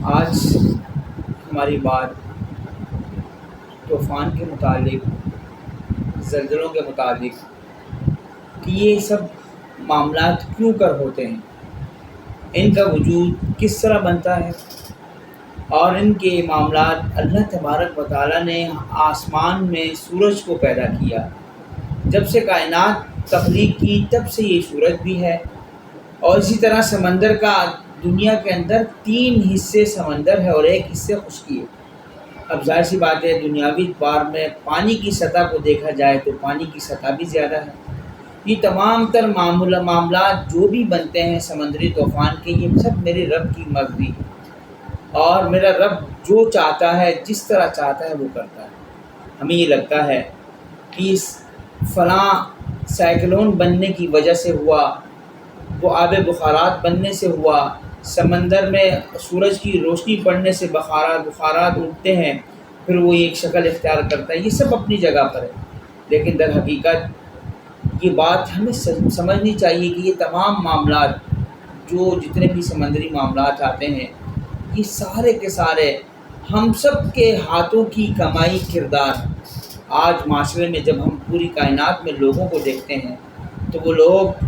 آج ہماری بات طوفان کے متعلق، زلزلوں کے متعلق کہ یہ سب معاملات کیوں کر ہوتے ہیں، ان کا وجود کس طرح بنتا ہے، اور ان کے معاملات اللہ تبارک و تعالیٰ نے آسمان میں سورج کو پیدا کیا۔ جب سے کائنات تخلیق کی تب سے یہ سورج بھی ہے، اور اسی طرح سمندر کا دنیا کے اندر 3 حصے سمندر ہے اور 1 حصے خشکی ہے۔ اب ظاہر سی بات ہے، دنیاوی اعتبار میں پانی کی سطح کو دیکھا جائے تو پانی کی سطح بھی زیادہ ہے۔ یہ تمام تر معاملات جو بھی بنتے ہیں سمندری طوفان کے، یہ سب میرے رب کی مرضی ہے، اور میرا رب جو چاہتا ہے، جس طرح چاہتا ہے وہ کرتا ہے۔ ہمیں یہ لگتا ہے کہ اس فلاں سائیکلون بننے کی وجہ سے ہوا، وہ آب بخارات بننے سے ہوا، سمندر میں سورج کی روشنی پڑنے سے بخارات اٹھتے ہیں، پھر وہ ایک شکل اختیار کرتا ہے۔ یہ سب اپنی جگہ پر ہے، لیکن در حقیقت یہ بات ہمیں سمجھنی چاہیے کہ یہ تمام معاملات جو جتنے بھی سمندری معاملات آتے ہیں، یہ سارے کے سارے ہم سب کے ہاتھوں کی کمائی کردار۔ آج معاشرے میں جب ہم پوری کائنات میں لوگوں کو دیکھتے ہیں تو وہ لوگ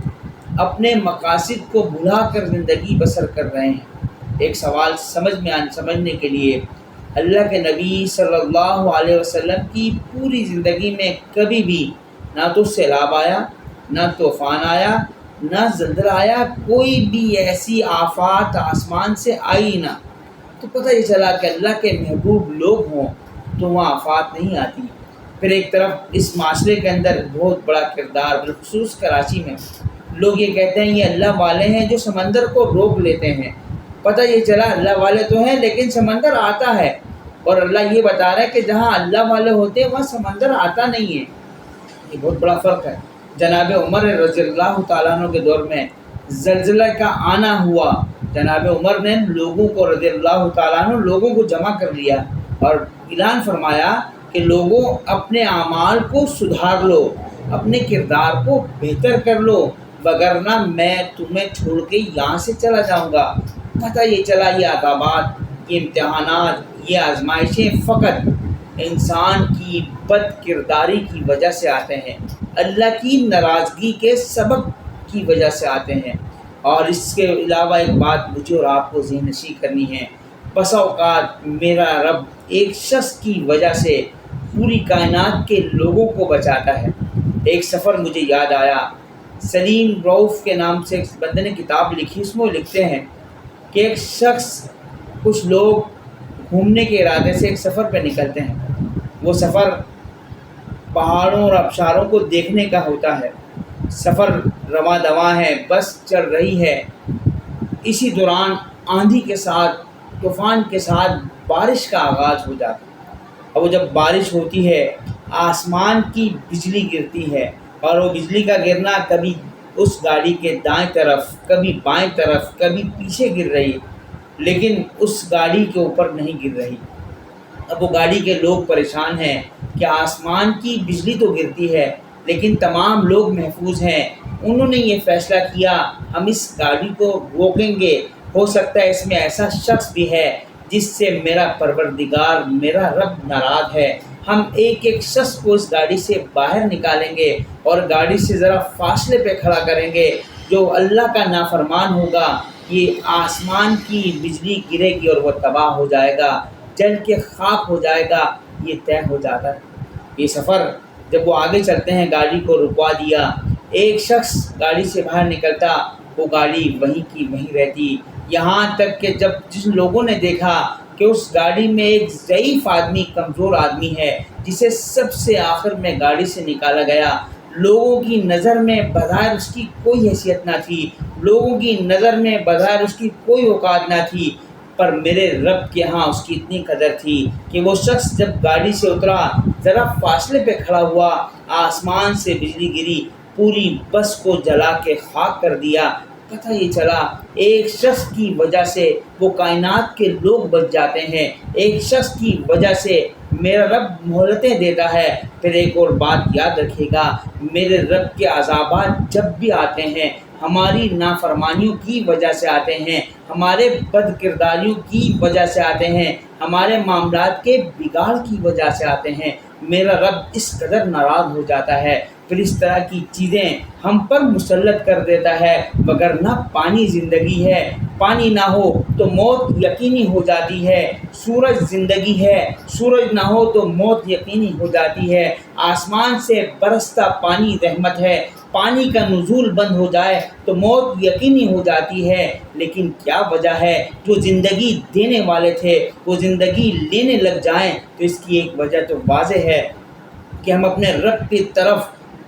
اپنے مقاصد کو بھلا کر زندگی بسر کر رہے ہیں۔ ایک سوال سمجھنے کے لیے، اللہ کے نبی صلی اللہ علیہ وسلم کی پوری زندگی میں کبھی بھی نہ تو سیلاب آیا، نہ طوفان آیا، نہ زلزلہ آیا، کوئی بھی ایسی آفات آسمان سے آئی نہ۔ تو پتہ یہ چلا کہ اللہ کے محبوب لوگ ہوں تو وہاں آفات نہیں آتی۔ پھر ایک طرف اس معاشرے کے اندر بہت بڑا کردار، بالخصوص کراچی میں لوگ یہ کہتے ہیں یہ اللہ والے ہیں جو سمندر کو روک لیتے ہیں۔ پتہ یہ چلا اللہ والے تو ہیں لیکن سمندر آتا ہے، اور اللہ یہ بتا رہا ہے کہ جہاں اللہ والے ہوتے ہیں وہاں سمندر آتا نہیں ہے۔ یہ بہت بڑا فرق ہے۔ جناب عمر رضی اللہ تعالیٰ عنہ کے دور میں زلزلہ کا آنا ہوا، جناب عمر نے لوگوں کو رضی اللہ تعالیٰ عنہ لوگوں کو جمع کر لیا اور اعلان فرمایا کہ لوگوں اپنے اعمال کو سدھار لو، اپنے کردار کو بہتر کر لو، وگرنہ میں تمہیں چھوڑ کے یہاں سے چلا جاؤں گا۔ پتہ یہ چلا یہ عذابات، یہ امتحانات، یہ آزمائشیں فقط انسان کی بد کرداری کی وجہ سے آتے ہیں، اللہ کی ناراضگی کے سبب کی وجہ سے آتے ہیں۔ اور اس کے علاوہ ایک بات مجھے اور آپ کو ذہن نشین کرنی ہے، بسا اوقات میرا رب ایک شخص کی وجہ سے پوری کائنات کے لوگوں کو بچاتا ہے۔ ایک سفر مجھے یاد آیا، سلیم روف کے نام سے ایک بندے نے کتاب لکھی، اس میں وہ لکھتے ہیں کہ ایک شخص، کچھ لوگ گھومنے کے ارادے سے ایک سفر پہ نکلتے ہیں۔ وہ سفر پہاڑوں اور آبشاروں کو دیکھنے کا ہوتا ہے۔ سفر رواں دواں ہے، بس چل رہی ہے، اسی دوران آندھی کے ساتھ، طوفان کے ساتھ بارش کا آغاز ہو جاتا ہے۔ اور وہ جب بارش ہوتی ہے، آسمان کی بجلی گرتی ہے، اور وہ بجلی کا گرنا کبھی اس گاڑی کے دائیں طرف، کبھی بائیں طرف، کبھی پیچھے گر رہی، لیکن اس گاڑی کے اوپر نہیں گر رہی۔ اب وہ گاڑی کے لوگ پریشان ہیں کہ آسمان کی بجلی تو گرتی ہے لیکن تمام لوگ محفوظ ہیں۔ انہوں نے یہ فیصلہ کیا ہم اس گاڑی کو روکیں گے، ہو سکتا ہے اس میں ایسا شخص بھی ہے جس سے میرا پروردگار، میرا رب ناراض ہے۔ ہم ایک ایک شخص کو اس گاڑی سے باہر نکالیں گے اور گاڑی سے ذرا فاصلے پہ کھڑا کریں گے، جو اللہ کا نافرمان ہوگا یہ آسمان کی بجلی گرے گی اور وہ تباہ ہو جائے گا، جل کے خاک ہو جائے گا۔ یہ طے ہو جاتا ہے۔ یہ سفر جب وہ آگے چلتے ہیں، گاڑی کو رکوا دیا، ایک شخص گاڑی سے باہر نکلتا، وہ گاڑی وہیں کی وہیں رہتی، یہاں تک کہ جن لوگوں نے دیکھا کہ اس گاڑی میں ایک ضعیف آدمی، کمزور آدمی ہے جسے سب سے آخر میں گاڑی سے نکالا گیا، لوگوں کی نظر میں بظاہر اس کی کوئی حیثیت نہ تھی، لوگوں کی نظر میں بظاہر اس کی کوئی اوقات نہ تھی، پر میرے رب کے ہاں اس کی اتنی قدر تھی کہ وہ شخص جب گاڑی سے اترا، ذرا فاصلے پہ کھڑا ہوا، آسمان سے بجلی گری، پوری بس کو جلا کے خاک کر دیا۔ پتہ یہ چلا ایک شخص کی وجہ سے وہ کائنات کے لوگ بچ جاتے ہیں، ایک شخص کی وجہ سے میرا رب مہلتیں دیتا ہے۔ پھر ایک اور بات یاد رکھیے گا، میرے رب کے عذابات جب بھی آتے ہیں ہماری نافرمانیوں کی وجہ سے آتے ہیں، ہمارے بد کرداریوں کی وجہ سے آتے ہیں، ہمارے معاملات کے بگاڑ کی وجہ سے آتے ہیں۔ میرا رب اس قدر ناراض ہو جاتا ہے، پھر اس طرح کی چیزیں ہم پر مسلط کر دیتا ہے۔ وگرنہ پانی زندگی ہے، پانی نہ ہو تو موت یقینی ہو جاتی ہے۔ سورج زندگی ہے، سورج نہ ہو تو موت یقینی ہو جاتی ہے۔ آسمان سے برستا پانی رحمت ہے، پانی کا نزول بند ہو جائے تو موت یقینی ہو جاتی ہے۔ لیکن کیا وجہ ہے جو زندگی دینے والے تھے وہ زندگی لینے لگ جائیں؟ تو اس کی ایک وجہ تو واضح ہے کہ ہم اپنے رب کی طرف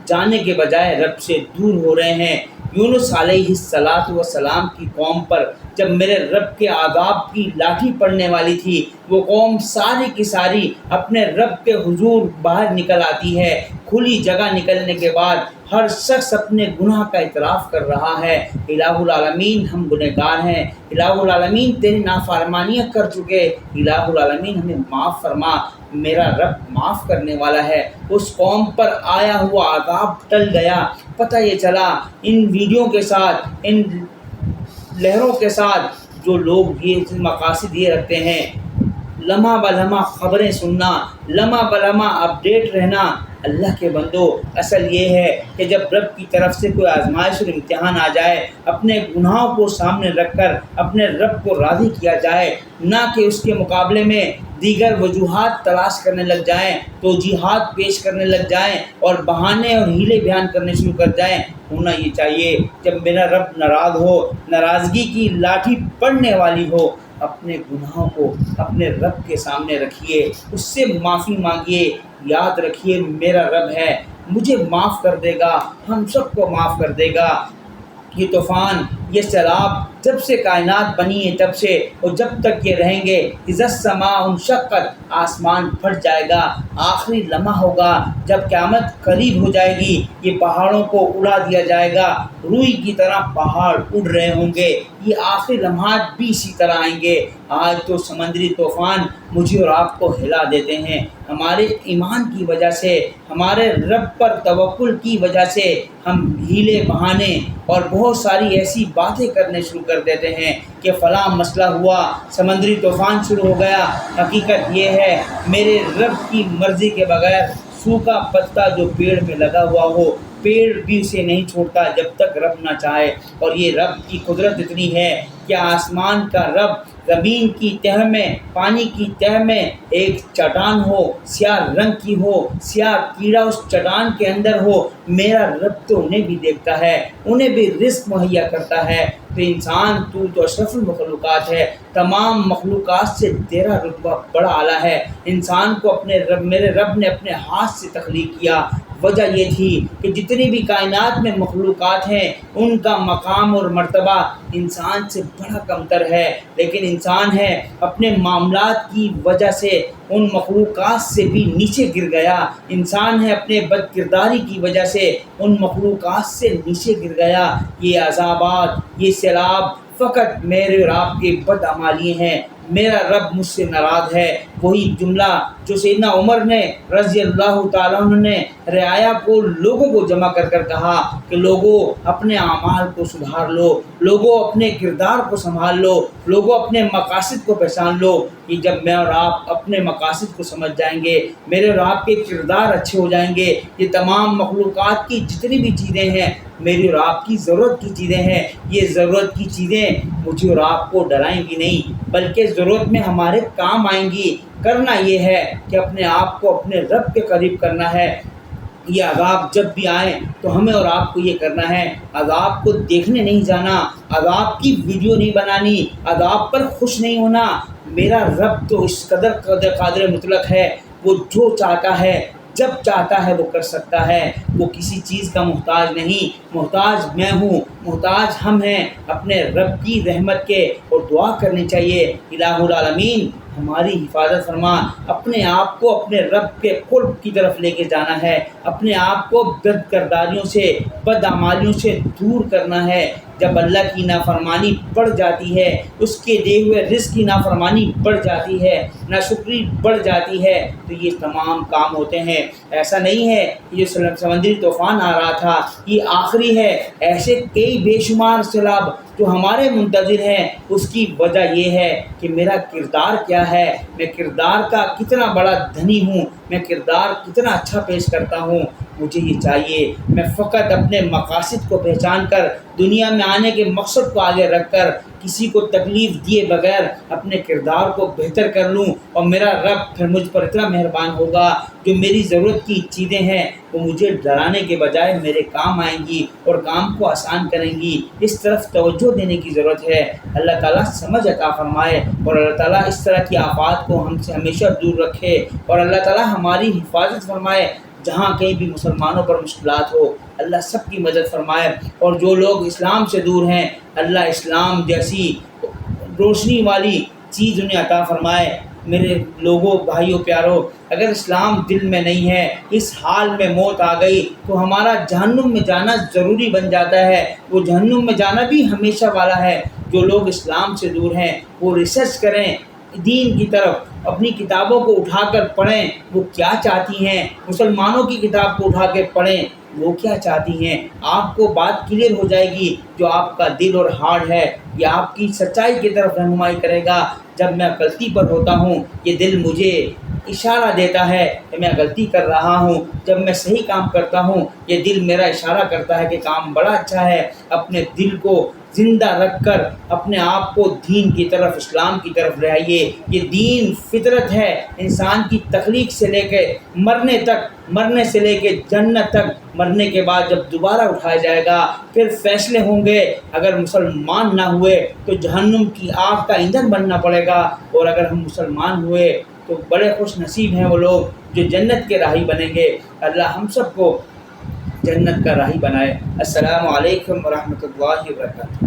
جانے کے بجائے رب سے دور ہو رہے ہیں۔ یونس علیہ السلام کی قوم پر جب میرے رب کے عذاب کی لاٹھی پڑنے والی تھی، وہ قوم ساری کی ساری اپنے رب کے حضور باہر نکل آتی ہے۔ کھلی جگہ نکلنے کے بعد ہر شخص اپنے گناہ کا اعتراف کر رہا ہے۔ الہ العالمین ہم گنہگار ہیں، الہ العالمین تیری نافرمانیاں کر چکے، الہ العالمین ہمیں معاف فرما۔ میرا رب معاف کرنے والا ہے۔ اس قوم پر آیا ہوا عذاب ٹل گیا۔ پتہ یہ چلا ان ویڈیو کے ساتھ، ان لہروں کے ساتھ جو لوگ یہ مقاصد یہ رکھتے ہیں، لمحہ بلمحہ خبریں سننا، لمحہ بلمحہ اپڈیٹ رہنا۔ اللہ کے بندو، اصل یہ ہے کہ جب رب کی طرف سے کوئی آزمائش اور امتحان آ جائے، اپنے گناہوں کو سامنے رکھ کر اپنے رب کو راضی کیا جائے، نہ کہ اس کے مقابلے میں دیگر وجوہات تلاش کرنے لگ جائیں، توجیہات پیش کرنے لگ جائیں اور بہانے اور ہیلے بیان کرنے شروع کر جائیں۔ ہونا یہ چاہیے جب میرا رب ناراض ہو، ناراضگی کی لاٹھی پڑنے والی ہو، اپنے گناہوں کو اپنے رب کے سامنے رکھیے، اس سے معافی مانگیے۔ یاد رکھیے میرا رب ہے، مجھے معاف کر دے گا، ہم سب کو معاف کر دے گا۔ یہ طوفان، یہ سیلاب جب سے کائنات بنی ہے تب سے اور جب تک یہ رہیں گے، اذا السماء انشقت، آسمان پھٹ جائے گا۔ آخری لمحہ ہوگا جب قیامت قریب ہو جائے گی، یہ پہاڑوں کو اڑا دیا جائے گا، روئی کی طرح پہاڑ اڑ رہے ہوں گے۔ یہ آخری لمحات بھی اسی طرح آئیں گے۔ آج تو سمندری طوفان مجھے اور آپ کو ہلا دیتے ہیں۔ ہمارے ایمان کی وجہ سے، ہمارے رب پر توکل کی وجہ سے ہم ہیلے بہانے اور بہت ساری ایسی باتیں کرنے شروع کر دیتے ہیں کہ فلاں مسئلہ ہوا، سمندری طوفان شروع ہو گیا۔ حقیقت یہ ہے میرے رب کی مرضی کے بغیر سوکھا پتا جو پیڑ میں لگا ہوا ہو، پیڑ بھی اسے نہیں چھوڑتا جب تک رب نہ چاہے۔ اور یہ رب کی قدرت اتنی ہے کہ آسمان کا رب زمین کی تہہ میں، پانی کی تہہ میں ایک چٹان ہو، سیاہ رنگ کی ہو، سیاہ کیڑا اس چٹان کے اندر ہو، میرا رب تو انہیں بھی دیکھتا ہے، انہیں بھی رزق مہیا کرتا ہے۔ تو انسان تو اشرف المخلوقات ہے، تمام مخلوقات سے تیرا رتبہ بڑا اعلیٰ ہے۔ انسان کو اپنے رب، میرے رب نے اپنے ہاتھ سے تخلیق کیا۔ وجہ یہ تھی کہ جتنی بھی کائنات میں مخلوقات ہیں ان کا مقام اور مرتبہ انسان سے بڑا کمتر ہے، لیکن انسان ہے اپنے معاملات کی وجہ سے ان مخلوقات سے بھی نیچے گر گیا۔ انسان ہے اپنے بد کرداری کی وجہ سے ان مخلوقات سے نیچے گر گیا۔ یہ عذابات، یہ سیلاب فقط میرے اور آپ کے بدعمالی ہیں۔ میرا رب مجھ سے ناراض ہے۔ وہی جملہ جو سیدنا عمر نے رضی اللہ تعالیٰ عنہ نے رعایا کو لوگوں کو جمع کر کر کہا کہ لوگوں اپنے اعمال کو سدھار لو، لوگوں اپنے کردار کو سنبھال لو، لوگوں اپنے مقاصد کو پہچان لو۔ کہ جب میں اور آپ اپنے مقاصد کو سمجھ جائیں گے، میرے اور آپ کے کردار اچھے ہو جائیں گے، یہ تمام مخلوقات کی جتنی بھی چیزیں ہیں میری اور آپ کی ضرورت کی چیزیں ہیں، یہ ضرورت کی چیزیں مجھے اور آپ کو ڈرائیں گی نہیں بلکہ ضرورت میں ہمارے کام آئیں گی۔ کرنا یہ ہے کہ اپنے آپ کو اپنے رب کے قریب کرنا ہے۔ یہ عذاب جب بھی آئیں تو ہمیں اور آپ کو یہ کرنا ہے، عذاب کو دیکھنے نہیں جانا، عذاب کی ویڈیو نہیں بنانی، عذاب پر خوش نہیں ہونا۔ میرا رب تو اس قدر قادر مطلق ہے، وہ جو چاہتا ہے جب چاہتا ہے وہ کر سکتا ہے۔ وہ کسی چیز کا محتاج نہیں، محتاج میں ہوں، محتاج ہم ہیں اپنے رب کی رحمت کے۔ اور دعا کرنی چاہیے الہ العالمین ہماری حفاظت فرما۔ اپنے آپ کو اپنے رب کے قرب کی طرف لے کے جانا ہے، اپنے آپ کو بد کرداریوں سے، بد اعمالیوں سے دور کرنا ہے۔ جب اللہ کی نافرمانی بڑھ جاتی ہے، اس کے دیے ہوئے رزق کی نافرمانی بڑھ جاتی ہے، ناشکری بڑھ جاتی ہے، تو یہ تمام کام ہوتے ہیں۔ ایسا نہیں ہے کہ یہ سمندری طوفان آ رہا تھا یہ آخری ہے، ایسے کئی بے شمار سیلاب جو ہمارے منتظر ہیں۔ اس کی وجہ یہ ہے کہ میرا کردار کیا ہے، میں کردار کا کتنا بڑا دھنی ہوں، میں کردار کتنا اچھا پیش کرتا ہوں۔ مجھے یہ چاہیے میں فقط اپنے مقاصد کو پہچان کر، دنیا میں آنے کے مقصد کو آگے رکھ کر، کسی کو تکلیف دیے بغیر اپنے کردار کو بہتر کر لوں، اور میرا رب پھر مجھ پر اتنا مہربان ہوگا، جو میری ضرورت کی چیزیں ہیں وہ مجھے ڈرانے کے بجائے میرے کام آئیں گی اور کام کو آسان کریں گی۔ اس طرف توجہ دینے کی ضرورت ہے۔ اللہ تعالیٰ سمجھ عطا فرمائے، اور اللہ تعالیٰ اس طرح کی آفات کو ہم سے ہمیشہ دور رکھے، اور اللہ تعالیٰ ہماری حفاظت فرمائے۔ جہاں کہیں بھی مسلمانوں پر مشکلات ہو، اللہ سب کی مدد فرمائے، اور جو لوگ اسلام سے دور ہیں، اللہ اسلام جیسی روشنی والی چیز انہیں عطا فرمائے۔ میرے لوگوں، بھائیوں، پیاروں، اگر اسلام دل میں نہیں ہے، اس حال میں موت آ گئی تو ہمارا جہنم میں جانا ضروری بن جاتا ہے۔ وہ جہنم میں جانا بھی ہمیشہ والا ہے۔ جو لوگ اسلام سے دور ہیں وہ ریسرچ کریں دین کی طرف، اپنی کتابوں کو اٹھا کر پڑھیں وہ کیا چاہتی ہیں، مسلمانوں کی کتاب کو اٹھا کے پڑھیں وہ کیا چاہتی ہیں۔ آپ کو بات کلیئر ہو جائے گی، جو آپ کا دل اور ہارٹ ہے یہ آپ کی سچائی کی طرف رہنمائی کرے گا۔ جب میں غلطی پر ہوتا ہوں یہ دل مجھے اشارہ دیتا ہے کہ میں غلطی کر رہا ہوں، جب میں صحیح کام کرتا ہوں یہ دل میرا اشارہ کرتا ہے کہ کام بڑا اچھا ہے۔ اپنے دل کو زندہ رکھ کر اپنے آپ کو دین کی طرف، اسلام کی طرف لائیے۔ یہ دین فطرت ہے، انسان کی تخلیق سے لے کے مرنے تک، مرنے سے لے کے جنت تک، مرنے کے بعد جب دوبارہ اٹھایا جائے گا پھر فیصلے ہوں گے۔ اگر مسلمان نہ ہوئے تو جہنم کی آگ کا ایندھن بننا پڑے گا، اور اگر ہم مسلمان ہوئے تو بڑے خوش نصیب ہیں وہ لوگ جو جنت کے راہی بنیں گے۔ اللہ ہم سب کو جنت کا راہی بنائے۔ السلام علیکم ورحمۃ اللہ وبرکاتہ۔